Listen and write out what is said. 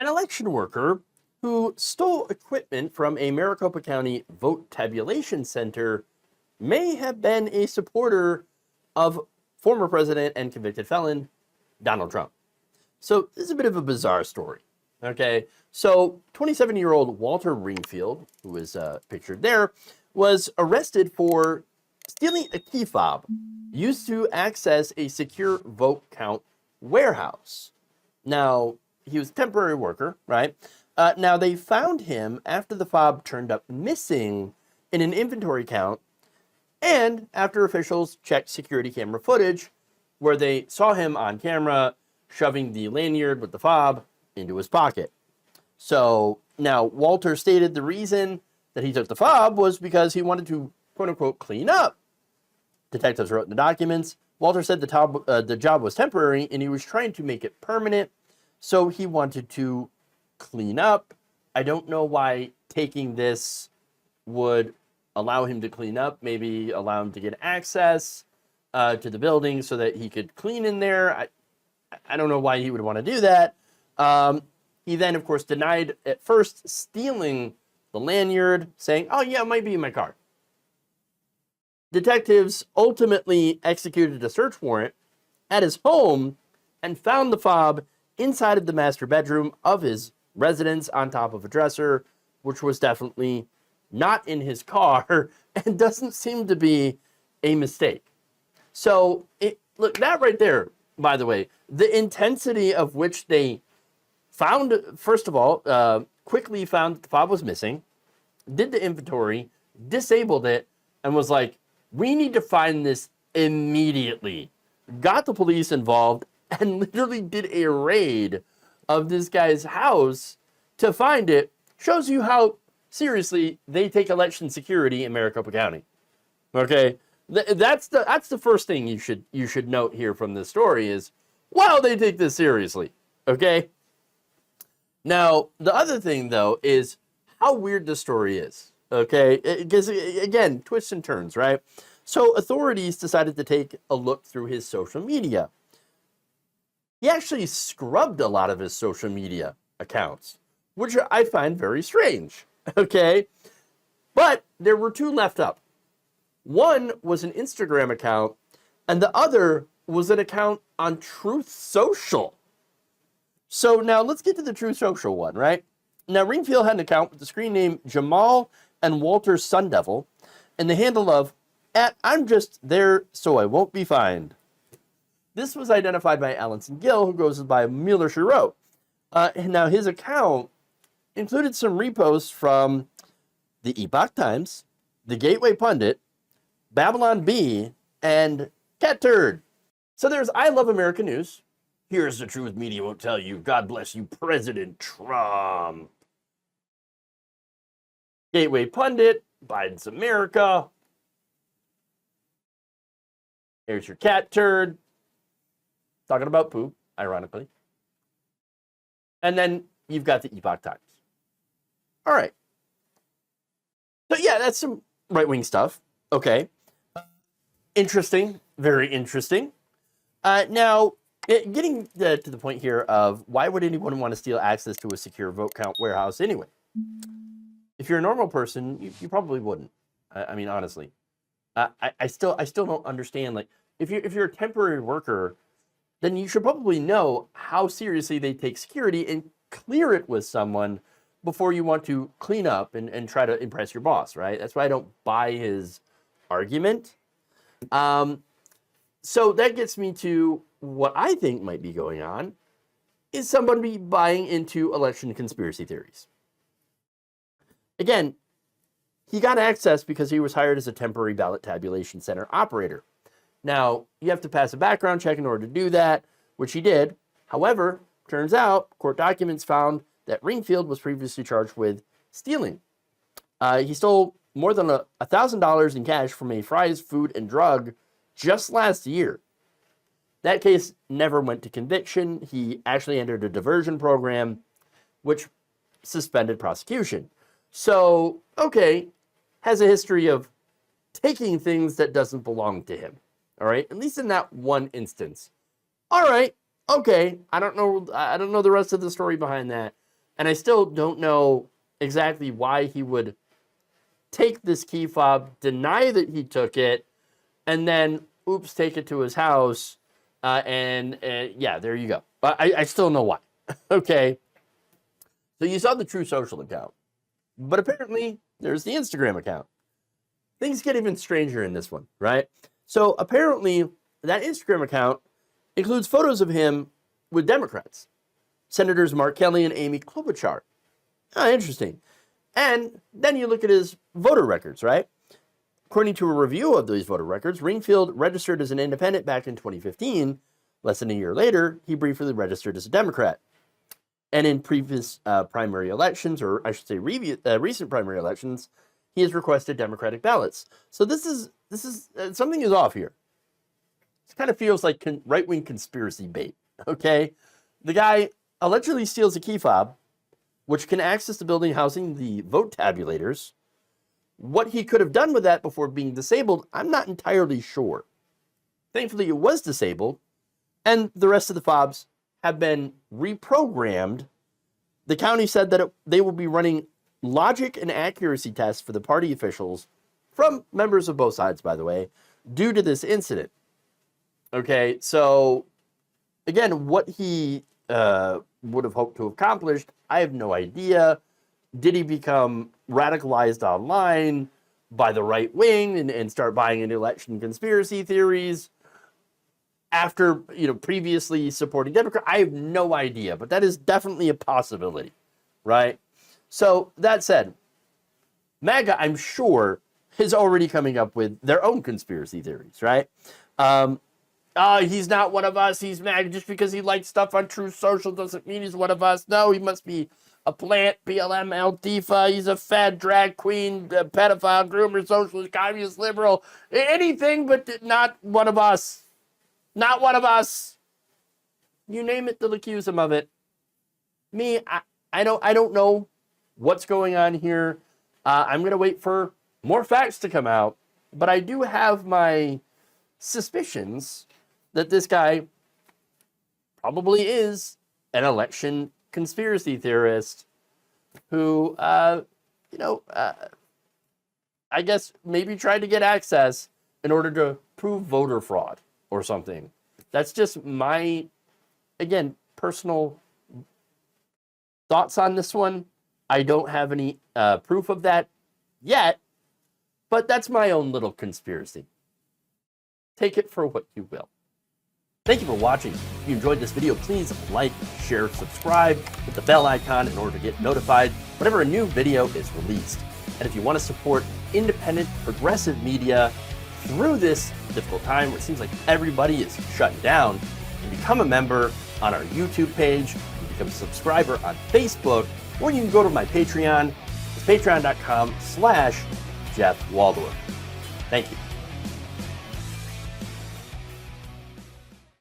An election worker who stole equipment from a Maricopa County vote tabulation center may have been a supporter of former president and convicted felon Donald Trump. So this is a bit of a bizarre story. Okay, so 27-year-old Walter Ringfield, who is pictured there, was arrested for stealing a key fob used to access a secure vote count warehouse. Now, he was a temporary worker, right? Now, they found him after the fob turned up missing in an inventory count and after officials checked security camera footage where they saw him on camera shoving the lanyard with the fob into his pocket. So now Walter stated the reason that he took the fob was because he wanted to, quote unquote, clean up. Detectives wrote in the documents. Walter said the job was temporary and he was trying to make it permanent. So he wanted to clean up. I don't know why taking this would allow him to clean up, maybe allow him to get access to the building so that he could clean in there. I don't know why he would want to do that. He then, of course, denied at first stealing the lanyard, saying, oh, yeah, it might be in my car. Detectives ultimately executed a search warrant at his home and found the fob inside of the master bedroom of his residence on top of a dresser, which was definitely not in his car and doesn't seem to be a mistake. So, look, that right there, by the way, the intensity of which they found, first of all, quickly found that the fob was missing, did the inventory, disabled it, and was like, we need to find this immediately. Got the police involved and literally did a raid of this guy's house to find it. Shows you how seriously they take election security in Maricopa County. Okay, that's the first thing you should note here from this story is, wow, they take this seriously. Okay. Now the other thing though is how weird this story is. Okay, because again, twists and turns, right? So authorities decided to take a look through his social media. He actually scrubbed a lot of his social media accounts, which I find very strange. Okay, but there were two left up. One was an Instagram account, and the other was an account on Truth Social. So now let's get to the Truth Social one, right? Now, Ringfield had an account with the screen name Jamal and Walter Sun Devil, and the handle of @I'm just there so I won't be fined. This was identified by Allenson Gill, who goes by Mueller She Wrote. Now, his account included some reposts from the Epoch Times, the Gateway Pundit, Babylon Bee, and Cat Turd. So there's I Love America News. Here's the truth media won't tell you. God bless you, President Trump. Gateway Pundit, Biden's America. Here's your Cat Turd. Talking about poop, ironically. And then you've got the Epoch Times. All right. So yeah, that's some right-wing stuff. Okay. Interesting. Very interesting. Now, getting to the point here of why would anyone want to steal access to a secure vote count warehouse anyway? If you're a normal person, you probably wouldn't. I mean, honestly. I still don't understand. Like, if you're a temporary worker, then you should probably know how seriously they take security and clear it with someone before you want to clean up and try to impress your boss, right? That's why I don't buy his argument. So that gets me to what I think might be going on is somebody buying into election conspiracy theories. Again, he got access because he was hired as a temporary ballot tabulation center operator. Now, you have to pass a background check in order to do that, which he did. However, turns out court documents found that Ringfield was previously charged with stealing. He stole more than $1,000 in cash from a Fry's Food and Drug just last year. That case never went to conviction. He actually entered a diversion program, which suspended prosecution. So, okay, has a history of taking things that doesn't belong to him. All right, at least in that one instance. All right, okay. I don't know the rest of the story behind that. And I still don't know exactly why he would take this key fob, deny that he took it, and then, oops, take it to his house. And yeah, there you go. But I still know why. Okay. So you saw the True Social account. But apparently, there's the Instagram account. Things get even stranger in this one, right? So apparently, that Instagram account includes photos of him with Democrats. Senators Mark Kelly and Amy Klobuchar. Interesting. And then you look at his voter records, right? According to a review of these voter records, Ringfield registered as an independent back in 2015. Less than a year later, he briefly registered as a Democrat. And in previous primary elections, or I should say recent primary elections, he has requested Democratic ballots. So this is something is off here. It kind of feels like right-wing conspiracy bait, okay? The guy allegedly steals a key fob, which can access the building housing the vote tabulators. What he could have done with that before being disabled, I'm not entirely sure. Thankfully, it was disabled, and the rest of the fobs have been reprogrammed. The county said that they will be running logic and accuracy tests for the party officials, from members of both sides, by the way, due to this incident. Okay, so again, what he would have hoped to have accomplished, I have no idea. Did he become radicalized online by the right wing and start buying into election conspiracy theories after, previously supporting Democrats? I have no idea, but that is definitely a possibility, right? So that said, MAGA, I'm sure, is already coming up with their own conspiracy theories, right? He's not one of us. He's MAGA. Just because he likes stuff on True Social doesn't mean he's one of us. No, he must be a plant, BLM, Antifa. He's a fad, drag queen, pedophile, groomer, socialist, communist, liberal. Anything but not one of us. Not one of us. You name it, they'll accuse him of it. Me, I don't know what's going on here. I'm going to wait for more facts to come out. But I do have my suspicions that this guy probably is an election conspiracy theorist who, I guess maybe tried to get access in order to prove voter fraud or something. That's just my, again, personal thoughts on this one. I don't have any proof of that yet, but that's my own little conspiracy. Take it for what you will. Thank you for watching. If you enjoyed this video, please like, share, subscribe, hit the bell icon in order to get notified whenever a new video is released. And if you want to support independent, progressive media through this difficult time where it seems like everybody is shutting down, you can become a member on our YouTube page, you can become a subscriber on Facebook, or you can go to my Patreon. It's patreon.com/Jeff Waldorf. Thank you.